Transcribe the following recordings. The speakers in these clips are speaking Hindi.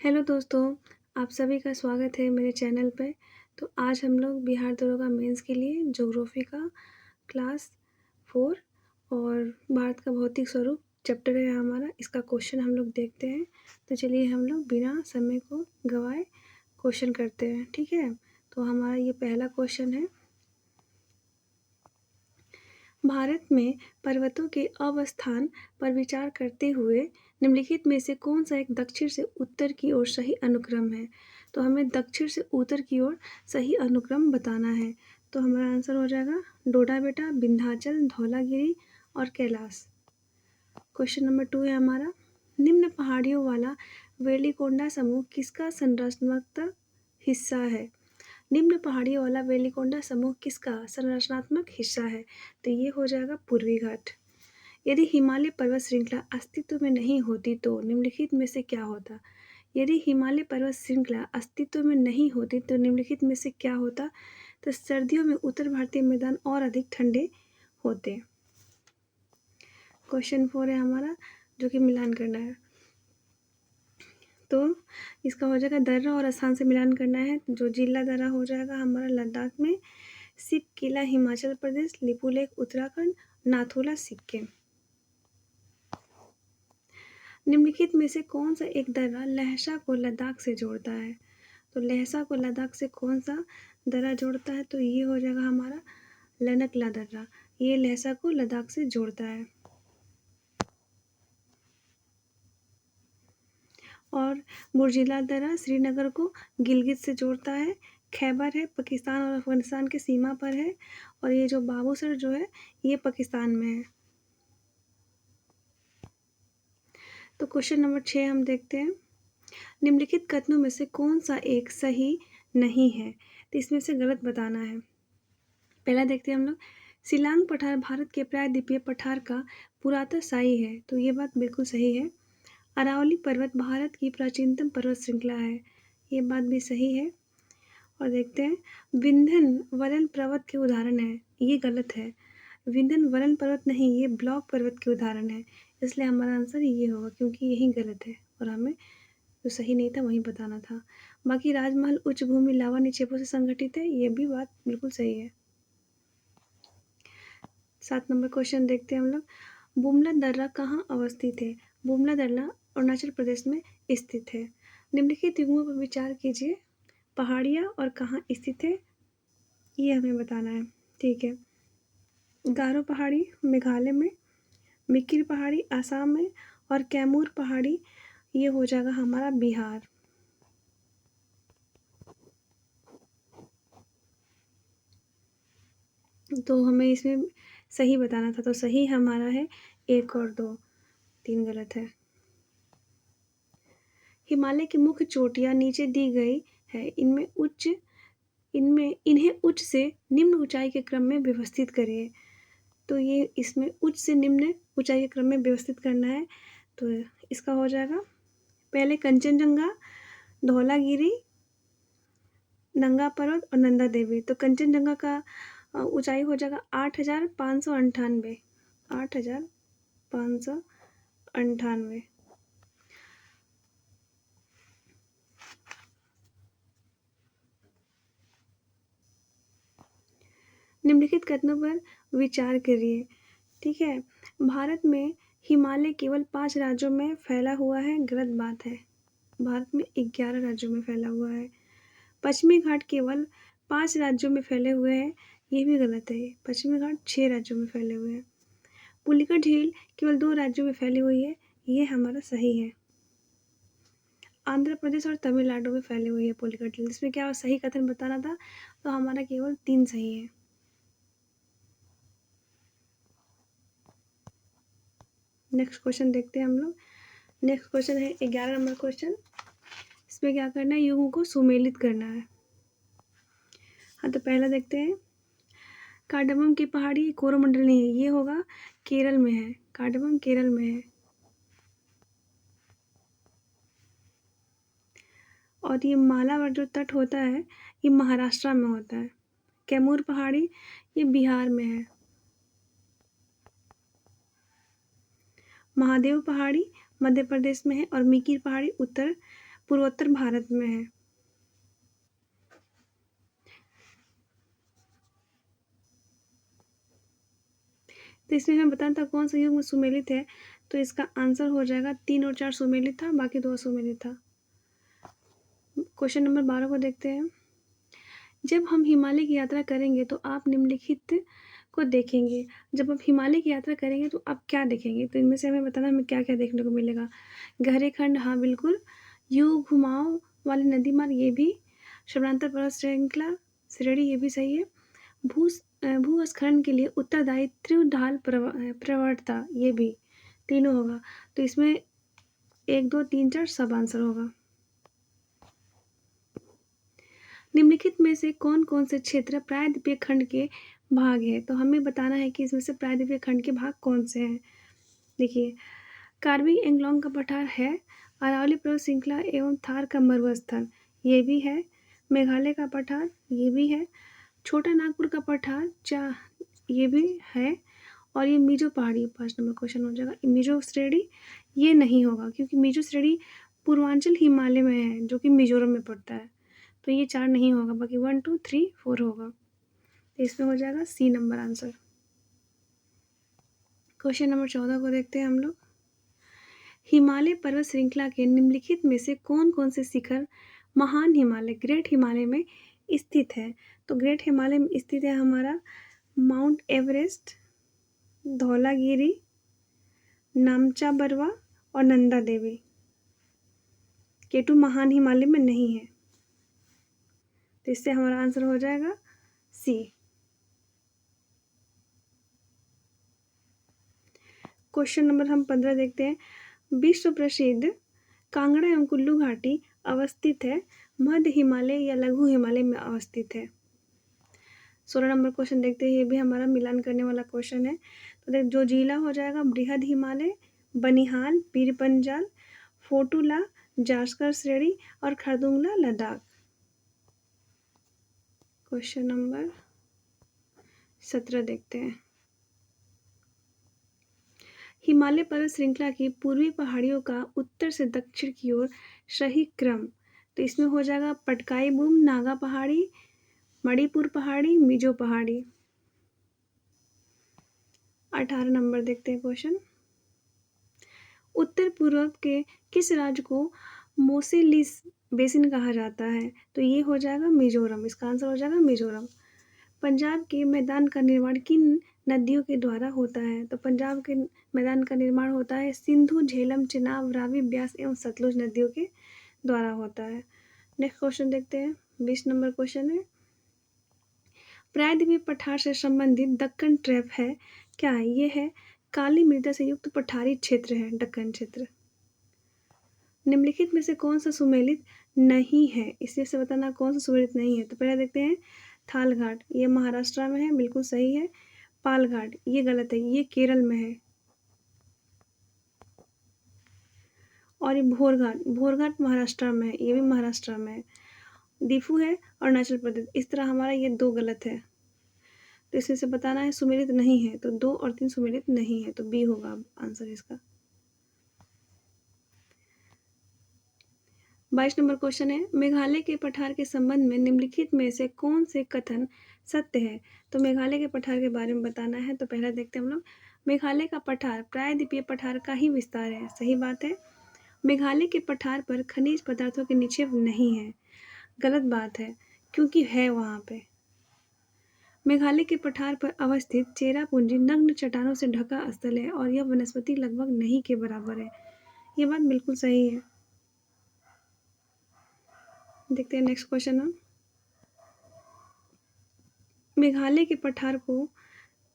हेलो दोस्तों, आप सभी का स्वागत है मेरे चैनल पे। तो आज हम लोग बिहार दरोगा मेंस के लिए ज्योग्राफी का क्लास 4 और भारत का भौतिक स्वरूप चैप्टर है हमारा, इसका क्वेश्चन हम लोग देखते हैं। तो चलिए हम लोग बिना समय को गवाए क्वेश्चन करते हैं, ठीक है। तो हमारा ये पहला क्वेश्चन है, भारत में पर्वतों के अवस्थान पर विचार करते हुए निम्नलिखित में से कौन सा एक दक्षिण से उत्तर की ओर सही अनुक्रम है। तो हमें दक्षिण से उत्तर की ओर सही अनुक्रम बताना है। तो हमारा आंसर हो जाएगा डोडा बेटा, विंध्याचल, धौलागिरी और कैलाश। क्वेश्चन नंबर 2 है हमारा, निम्न पहाड़ियों वाला वेलिकोंडा समूह किसका संरचनात्मक हिस्सा है। निम्न पहाड़ियों वाला वेलिकोंडा समूह किसका संरचनात्मक हिस्सा है। तो ये हो जाएगा पूर्वी घाट। यदि हिमालय पर्वत श्रृंखला अस्तित्व में नहीं होती तो निम्नलिखित में से क्या होता। यदि हिमालय पर्वत श्रृंखला अस्तित्व में नहीं होती तो निम्नलिखित में से क्या होता। तो सर्दियों में उत्तर भारतीय मैदान और अधिक ठंडे होते। क्वेश्चन 4 है हमारा, जो कि मिलान करना है। तो इसका हो जाएगा दर्रा और स्थान से मिलान करना है। जो जिला दर्रा हो जाएगा हमारा लद्दाख में, सिप किला हिमाचल प्रदेश, लिपुलेख उत्तराखंड, नाथुला सिक्किम। निम्नलिखित में से कौन सा एक दर्रा लहसा को लद्दाख से जोड़ता है। तो लहसा को लद्दाख से कौन सा दर्रा जोड़ता है। तो ये हो जाएगा हमारा लनकला दर्रा, ये लहसा को लद्दाख से जोड़ता है। और बुर्जिला दर्रा श्रीनगर को गिलगित से जोड़ता है। खैबर है पाकिस्तान और अफगानिस्तान की सीमा पर है। और ये जो बाबूसर जो है ये पाकिस्तान में है। तो क्वेश्चन नंबर 6 हम देखते हैं, निम्नलिखित कथनों में से कौन सा एक सही नहीं है। तो इसमें से गलत बताना है। पहला देखते हैं हम लोग, शिलांग पठार भारत के प्रायद्वीपीय पठार का पुरातनशाही है। तो ये बात बिल्कुल सही है। अरावली पर्वत भारत की प्राचीनतम पर्वत श्रृंखला है, ये बात भी सही है। और देखते हैं, विंध्यन वलन पर्वत के उदाहरण है, ये गलत है। विंध्यन वलन पर्वत नहीं, ये ब्लॉक पर्वत के उदाहरण है। इसलिए हमारा आंसर ये होगा, क्योंकि यही गलत है और हमें जो सही नहीं था वही बताना था। बाकी राजमहल उच्च भूमि लावा निक्षेपों से संगठित है, ये भी बात बिल्कुल सही है। 7 नंबर क्वेश्चन देखते हैं हम लोग, बुमला दर्रा कहाँ अवस्थित है। बुमला दर्रा अरुणाचल प्रदेश में स्थित है। निम्नलिखित युग्मों पर विचार कीजिए, पहाड़ियाँ और कहाँ स्थित है ये हमें बताना है, ठीक है। गारो पहाड़ी मेघालय में, मिकिर पहाड़ी आसाम में और कैमूर पहाड़ी ये हो जाएगा हमारा बिहार। तो हमें इसमें सही बताना था, तो सही हमारा है 1 और 2, 3 गलत है। हिमालय की मुख्य चोटियाँ नीचे दी गई है, इन्हें उच्च से निम्न ऊंचाई के क्रम में व्यवस्थित करिए। तो ये इसमें उच्च से निम्न ऊंचाई के क्रम में व्यवस्थित करना है। तो इसका हो जाएगा पहले कंचनजंगा, धौलागिरी, नंगा पर्वत और नंदा देवी। तो कंचनजंगा का ऊंचाई हो जाएगा 8,598, 8,598। निम्नलिखित कथनों पर विचार करिए, ठीक है। भारत में हिमालय केवल 5 राज्यों में फैला हुआ है, गलत बात है। भारत में 11 राज्यों में फैला हुआ है। पश्चिमी घाट केवल 5 राज्यों में फैले हुए हैं, ये भी गलत है। पश्चिमी घाट 6 राज्यों में फैले हुए हैं। पुलिका झील केवल 2 राज्यों में फैली हुई है, ये हमारा सही है। आंध्र प्रदेश और तमिलनाडु में फैली हुई है पुलिका झील। इसमें क्या सही कथन बताना था, तो हमारा केवल 3 सही है। नेक्स्ट क्वेश्चन देखते हैं हम लोग। नेक्स्ट क्वेश्चन है 11 नंबर क्वेश्चन। इसमें क्या करना है, युगों को सुमेलित करना है। हाँ, तो पहला देखते हैं, कार्डमम की पहाड़ी कोरोमंडल नहीं है, ये होगा केरल में है। कार्डमम केरल में है। और ये मालाबार जो तट होता है ये महाराष्ट्र में होता है। कैमूर पहाड़ी ये बिहार में है। महादेव पहाड़ी मध्य प्रदेश में है और मिकिर पहाड़ी उत्तर पूर्वोत्तर भारत में है। तो इसमें हमें बताना था कौन सा युग में सुमेलित है, तो इसका आंसर हो जाएगा 3 और 4 सुमेलित था, बाकी 2 असुमेलित था। क्वेश्चन नंबर 12 को देखते हैं। जब हम हिमालय की यात्रा करेंगे तो आप निम्नलिखित को देखेंगे। जब आप हिमालय की यात्रा करेंगे तो आप क्या देखेंगे? तो इनमें से हमें बताना हमें क्या-क्या देखने को मिलेगा। गहरे खंड, हाँ बिल्कुल। यू घुमाव वाली नदी मार्ग, ये भी। समानांतर पर्वत श्रृंखला श्रेणी, ये भी सही है। भूस्खलन के लिए उत्तरदायी तीव्र ढाल प्रवणता, ये भी। तीनों होगा। तो इसमें 1, 2, 3, 4 सब आंसर होगा। निम्नलिखित में से कौन-कौन से क्षेत्र प्रायद्वीपीय खंड के भाग हैं? तो हमें बताना है कि इसमें से प्रायद्वीपीय खंड के भाग कौन से हैं? देखिए, कार्बी एंगलोंग का पठार है, अरावली पर्वत श्रृंखला एवं थार का मरुस्थल, ये भी है। मेघालय का पठार, ये भी है। छोटा नागपुर का पठार, ये भी है। और ये मिजो पहाड़ी, 5 नंबर क्वेश्चन हो जाएगा। मिजो श्रेणी, ये नहीं होगा क्योंकि मिजो श्रेणी पूर्वांचल हिमालय में है, जो कि मिजोरम में पड़ता है। तो ये 4 नहीं होगा, बाकी 1, 2, 3, 4 होगा। तो इसमें हो जाएगा C number answer. Question number 14 को देखते हैं हम लोग। हिमालय पर्वत श्रृंखला के निम्नलिखित में से कौन-कौन से शिखर महान हिमालय, ग्रेट हिमालय में स्थित है? तो ग्रेट हिमालय में स्थित है हमारा माउंट एवरेस्ट, धौलागिरी, नामचा बरवा और नंदा देवी। केटू महान हिमालय में नहीं है, तो इससे हमारा आंसर हो जाएगा सी। क्वेश्चन नंबर हम 15 देखते हैं। विश्व प्रसिद्ध कांगड़ा एवं कुल्लू घाटी अवस्थित है, मध्य हिमालय या लघु हिमालय में अवस्थित है? 16 नंबर क्वेश्चन देखते हैं, ये भी हमारा मिलान करने वाला क्वेश्चन है। तो देख, जो जिला हो जाएगा बृहद हिमालय, बनिहाल, पीर पंजाल, फोटूला, जास्कर श्रेणी और खरदुंगला लद्दाख। क्वेश्चन नंबर 17 देखते हैं। हिमालय पर्वत श्रृंखला की पूर्वी पहाड़ियों का उत्तर से दक्षिण की ओर सही क्रम, तो इसमें हो जाएगा पटकाई बूम, नागा पहाड़ी, मणिपुर पहाड़ी, मिजो पहाड़ी। 18 नंबर देखते हैं क्वेश्चन। उत्तर पूर्व के किस राज्य को मोसेलिस बेसिन कहा जाता है? तो ये हो जाएगा मिजोरम, इसका आंसर हो जाएगा मिजोरम। पंजाब के मैदान का निर्माण किन नदियों के द्वारा होता है? तो पंजाब के मैदान का निर्माण होता है सिंधु, झेलम, चिनाब, रावी, ब्यास एवं सतलुज नदियों के द्वारा होता है। नेक्स्ट क्वेश्चन देखते हैं, 20 नंबर क्वेश्चन है। प्रायद्वीपीय पठार से संबंधित दक्कन ट्रैप है, क्या है? ये है काली मृदा से युक्त पठारी क्षेत्र है, दक्कन क्षेत्र। निम्नलिखित में से कौन सा सुमेलित नहीं है? इससे से बताना कौन सा सुमेलित नहीं है। तो पहले देखते हैं, थाल घाट, ये महाराष्ट्र में है, बिल्कुल सही है। पाल घाट, ये गलत है, ये केरल में है। और ये भोर घाट महाराष्ट्र में है, ये भी महाराष्ट्र में है। दीफू है अरुणाचल प्रदेश। इस तरह हमारा ये 2 गलत है, तो इसमें से बताना है सुमेलित नहीं है, तो 2 और 3 सुमेलित नहीं है, तो बी होगा आंसर इसका। 22 नंबर क्वेश्चन है, मेघालय के पठार के संबंध में निम्नलिखित में से कौन से कथन सत्य है? तो मेघालय के पठार के बारे में बताना है। तो पहला देखते हैं हम लोग, मेघालय का पठार प्रायद्वीपीय पठार का ही विस्तार है, सही बात है। मेघालय के पठार पर खनिज पदार्थों के निक्षेप नहीं है, गलत बात है, क्योंकि है वहाँ पे। मेघालय के पठार पर अवस्थित चेरापूंजी नग्न चट्टानों से ढका स्थल है और यह वनस्पति लगभग नहीं के बराबर है, ये बात बिल्कुल सही है। देखते हैं नेक्स्ट क्वेश्चन हम। मेघालय के पठार को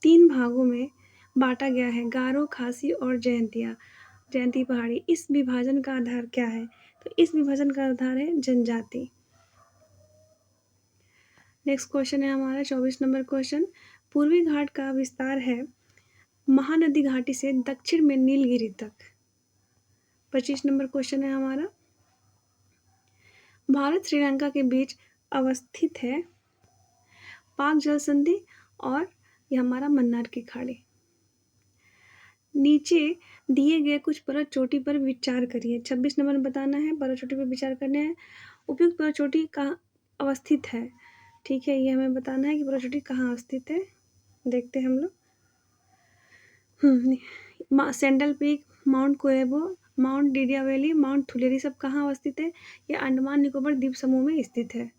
3 भागों में बांटा गया है, गारो, खासी और जयंती पहाड़ी। इस विभाजन का आधार क्या है? तो इस विभाजन का आधार है जनजाति। नेक्स्ट क्वेश्चन है हमारा 24 नंबर क्वेश्चन। पूर्वी घाट का विस्तार है महानदी घाटी से दक्षिण में नीलगिरी तक। 25 नंबर क्वेश्चन है हमारा, भारत श्रीलंका के बीच अवस्थित है पाक जल संधि और यह हमारा मन्नार की खाड़ी। नीचे दिए गए कुछ पर्वत चोटी पर विचार करिए। 26 नंबर में बताना है, पर्वत चोटी पर विचार करने हैं। उपयुक्त पर्वत चोटी कहाँ अवस्थित है? ठीक है, ये हमें बताना है कि पर्वत चोटी कहाँ अवस्थित है। देखते हैं हम लोग। Saddle peak, mount Koyob, mount डिडिया वैली, माउंट थुलेरी सब कहाँ अवस्थित है? ये अंडमान निकोबार द्वीप समूह में स्थित है।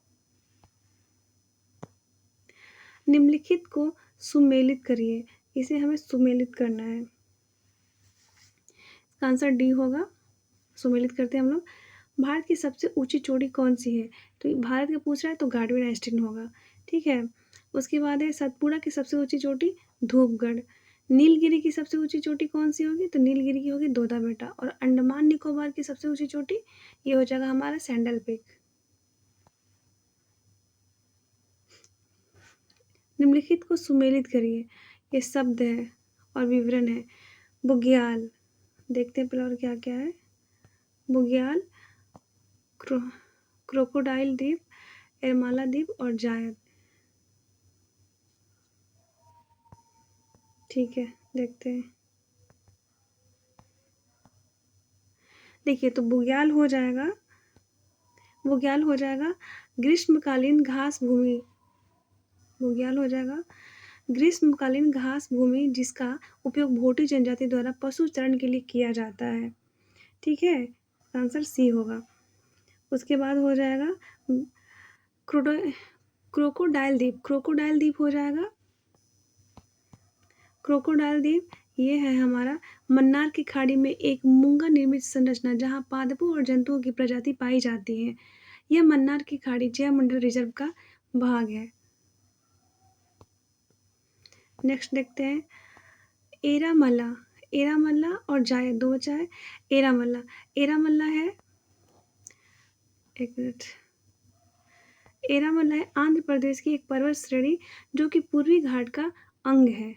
निम्नलिखित को सुमेलित करिए। इसे हमें सुमेलित करना है। इसका आंसर डी होगा। सुमेलित करते हैं हम लोग। भारत की सबसे ऊंची चोटी कौन सी है? तो भारत का पूछ रहा है तो गाडवे आइंस्टीन होगा। ठीक है, उसके बाद है सतपुड़ा की सबसे ऊंची चोटी धूपगढ़। नीलगिरी की सबसे ऊंची चोटी कौन सी होगी? तो नीलगिरी की होगी दोदा बेटा। और अंडमान निकोबार की सबसे ऊंची चोटी ये हो जाएगा हमारा सैंडल पीक। निम्नलिखित को सुमेलित करिए। ये शब्द है और विवरण है। बुग्याल, देखते हैं पहले और क्या क्या है। बुग्याल, क्रोकोडाइल द्वीप, एरमाला द्वीप और जायद। ठीक है, देखते हैं। देखिए, तो बुग्याल हो जाएगा ग्रीष्मकालीन घास भूमि। बुग्याल हो जाएगा ग्रीष्मकालीन घास भूमि जिसका उपयोग भोटी जनजाति द्वारा पशु चरण के लिए किया जाता है। ठीक है, आंसर सी होगा। उसके बाद हो जाएगा क्रोकोडाइल द्वीप। क्रोकोडाइल द्वीप हो जाएगा, क्रोकोडाइल द्वीप ये है हमारा मन्नार की खाड़ी में एक मूंगा निर्मित संरचना जहां पादपों और जंतुओं की प्रजाति पाई जाती है। यह मन्नार की खाड़ी जैवमंडल रिजर्व का भाग है। नेक्स्ट देखते हैं एरामल्ला। एरामल्ला और जायद दो बचा है। एरामल्ला, एरामल्ला है, एक मिनट, एरामल्ला है आंध्र प्रदेश की एक पर्वत श्रेणी जो कि पूर्वी घाट का अंग है।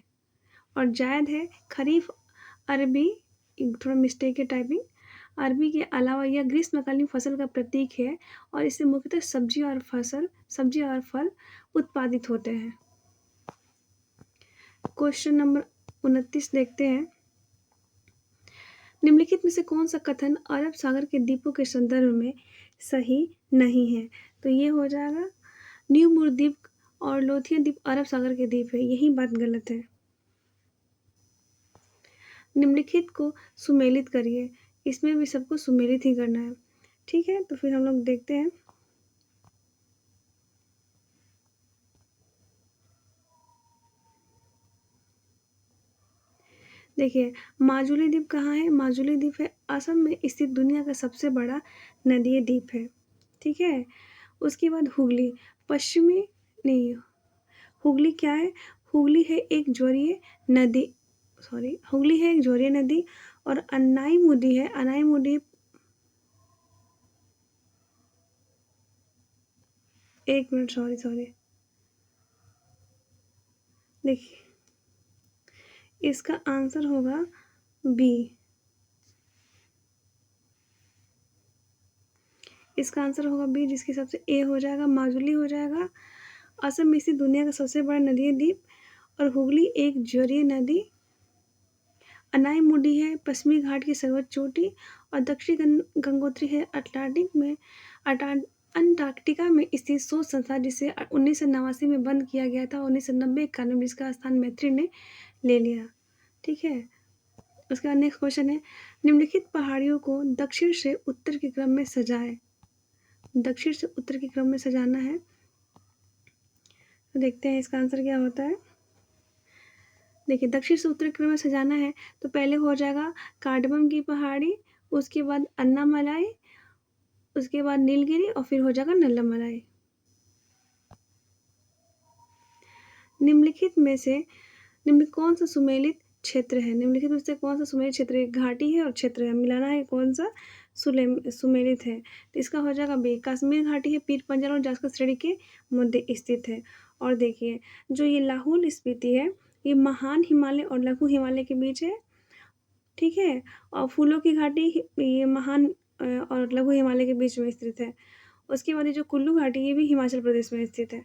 और जायद है खरीफ अरबी, थोड़ा मिस्टेक है टाइपिंग, अरबी के अलावा यह ग्रीष्मकालीन फसल का प्रतीक है और इससे मुख्यतः सब्जी और फल उत्पादित होते हैं। क्वेश्चन नंबर 29 देखते हैं। निम्नलिखित में से कौन सा कथन अरब सागर के द्वीपों के संदर्भ में सही नहीं है? तो ये हो जाएगा न्यू मूर द्वीप और लोथियन द्वीप अरब सागर के द्वीप है, यही बात गलत है। निम्नलिखित को सुमेलित करिए। इसमें भी सबको सुमेलित ही करना है। ठीक है, तो फिर हम लोग देखते हैं। देखिए, माजुली द्वीप कहाँ है? माजुली द्वीप है असम में स्थित दुनिया का सबसे बड़ा नदीय द्वीप है। ठीक है, उसके बाद हुगली, पश्चिमी नहीं, हुगली क्या है? हुगली है एक ज्वरीय नदी, हुगली है एक ज्वरीय नदी। और अनाईमुदी है, अनाईमुदी एक मिनट, सॉरी, देखिए इसका आंसर होगा बी। इसका आंसर होगा बी, जिसके हिसाब से ए हो जाएगा, माजुली हो जाएगा। असम में स्थित दुनिया का सबसे बड़ा नदीय द्वीप। और हुगली एक ज्वरीय नदी। अनाईमुडी है पश्चिमी घाट की सर्वोच्च चोटी। और दक्षिणी गंगोत्री है अंटार्कटिका में स्थित शोध संस्थान जिसे 1989 में बंद किया गया था। 1990 में जिसका स्थान मैत्री ने ले लिया। ठीक है, उसके बाद नेक्स्ट क्वेश्चन है निम्नलिखित पहाड़ियों को दक्षिण से उत्तर के क्रम में सजाए। दक्षिण से उत्तर के क्रम में सजाना है, तो देखते हैं इसका आंसर क्या होता है। देखिए, दक्षिण से उत्तर क्रम में सजाना है तो पहले हो जाएगा कार्डमम की पहाड़ी, उसके बाद अन्नामलाई, उसके बाद नीलगिरी और फिर हो जाएगा नल्लामलाई। निम्नलिखित में से कौन सा सुमेलित क्षेत्र है? निम्नलिखित में से कौन सा सुमेलित क्षेत्र है? घाटी है और क्षेत्र है, मिलाना है कौन सा सुमेलित है। तो इसका हो जाएगा बी, कश्मीर घाटी है पीर पंजाल और जास्कर श्रेणी के मध्य स्थित है। और देखिए, जो ये लाहौल स्पीति है ये महान हिमालय और लघु हिमालय के बीच है। ठीक है, और फूलों की घाटी ये महान और लघु हिमालय के बीच में स्थित है। उसके बाद ये जो कुल्लू घाटी ये भी हिमाचल प्रदेश में स्थित है।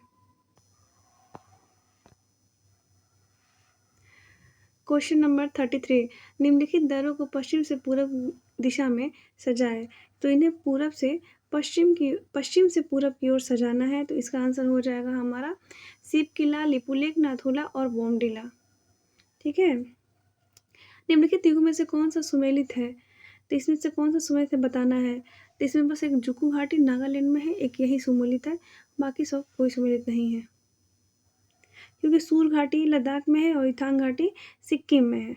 क्वेश्चन नंबर 33 निम्नलिखित दरों को पश्चिम से पूर्व दिशा में सजाएं। तो इन्हें पश्चिम से पूरब की ओर सजाना है। तो इसका आंसर हो जाएगा हमारा शिव किला, लिपुलेख, नाथुला और बोमडिला। ठीक है। निम्नलिखित युगों में से कौन सा सुमेलित है? तो इसमें से कौन सा सुमेलित है बताना है। तो इसमें बस एक जुकू घाटी नागालैंड में है, एक यही सुमेलित है, बाकी सब कोई सुमेलित नहीं है, क्योंकि सूर घाटी लद्दाख में है और इथांग घाटी सिक्किम में है।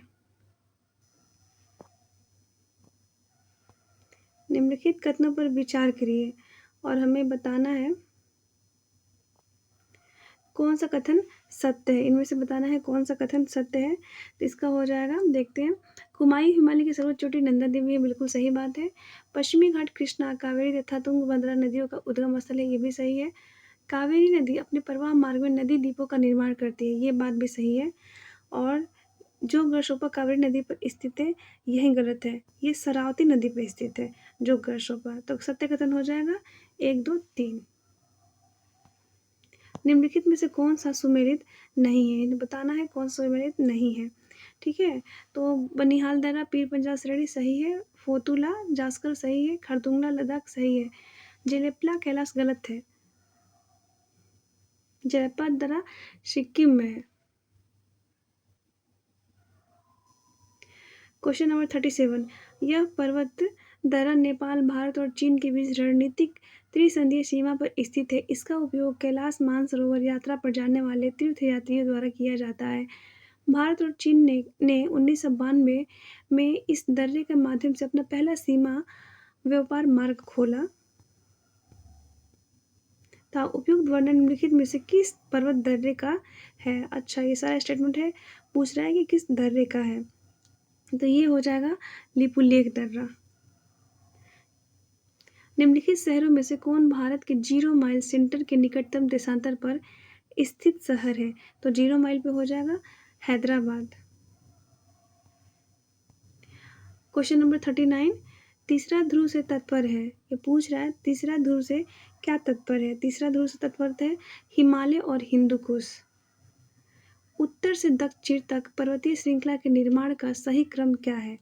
निम्नलिखित कथनों पर विचार करिए और हमें बताना है कौन सा कथन सत्य है। इनमें से बताना है कौन सा कथन सत्य है। तो इसका हो जाएगा, देखते हैं। कुमायूं हिमालय की सर्वोच्च चोटी नंदा देवी है, बिल्कुल सही बात है। पश्चिमी घाट कृष्णा, कावेरी तथा तुंगभद्रा नदियों का उद्गम स्थल है, ये भी सही है। कावेरी नदी अपने प्रवाह मार्ग में नदी द्वीपों का निर्माण करती है, ये बात भी सही है। और जो गढ़शोपा कावेरी नदी पर स्थित है, यही गलत है, ये शरावती नदी पर स्थित है जो गढ़शोपा। तो सत्य कथन हो जाएगा 1, 2, 3। निम्नलिखित में से कौन सा सुमेलित नहीं है, बताना है कौन सा सुमेलित नहीं है। ठीक है। तो बनिहाल दर्रा, पीर पंजाल श्रेणी सही है, फोतुला जास्कर सही है, खरदुंगला लद्दाख सही है, जेलेपला कैलाश गलत है, जयपा दर्रा सिक्किम में है। क्वेश्चन नंबर 37 यह पर्वत दर्रा नेपाल, भारत और चीन के बीच रणनीतिक त्रिसंधीय सीमा पर स्थित है। इसका उपयोग कैलाश मानसरोवर यात्रा पर जाने वाले तीर्थयात्रियों द्वारा किया जाता है। भारत और चीन ने 1992 में इस दर्रे के माध्यम से अपना पहला सीमा व्यापार मार्ग खोला था। उपयुक्त वर्णन निम्नलिखित में से किस पर्वत दर्रे का है? अच्छा, ये सारा स्टेटमेंट है, पूछ रहा है कि किस दर्रे का है। तो ये हो जाएगा लिपुलेख दर्रा। निम्नलिखित शहरों में से कौन भारत के 0 माइल सेंटर के निकटतम देशांतर पर स्थित शहर है? तो 0 माइल पे हो जाएगा हैदराबाद। क्वेश्चन नंबर 39 तीसरा ध्रुव से तत्पर है, ये पूछ रहा है तीसरा ध्रुव से क्या तत्पर है। तीसरा ध्रुव से तत्पर है हिमालय और हिंदू कुश। उत्तर से दक्षिण तक पर्वतीय श्रृंखला के निर्माण का सही क्रम क्या है?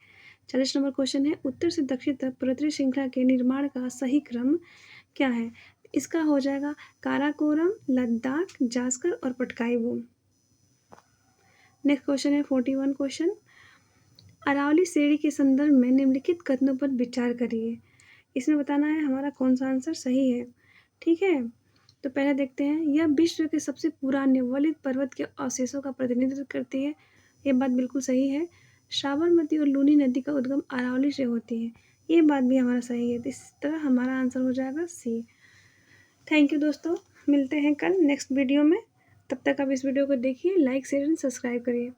40 नंबर क्वेश्चन है, उत्तर से दक्षिण तक पर्वतीय श्रृंखला के निर्माण का सही क्रम क्या है? इसका हो जाएगा काराकोरम, लद्दाख, जास्कर और पटकाई-बूम। नेक्स्ट क्वेश्चन है 41 क्वेश्चन, अरावली श्रेणी के संदर्भ में निम्नलिखित कथनों पर विचार करिए। इसमें बताना है हमारा कौन सा आंसर सही है। ठीक है। तो पहले देखते हैं, यह विश्व के सबसे पुराने वलित पर्वत के अवशेषों का प्रतिनिधित्व करती है, ये बात बिल्कुल सही है। साबरमती और लूनी नदी का उद्गम अरावली से होती है, ये बात भी हमारा सही है। तो इस तरह हमारा आंसर हो जाएगा सी। थैंक यू दोस्तों, मिलते हैं कल नेक्स्ट वीडियो में। तब तक आप इस वीडियो को देखिए, लाइक शेयर एंड सब्सक्राइब करिए।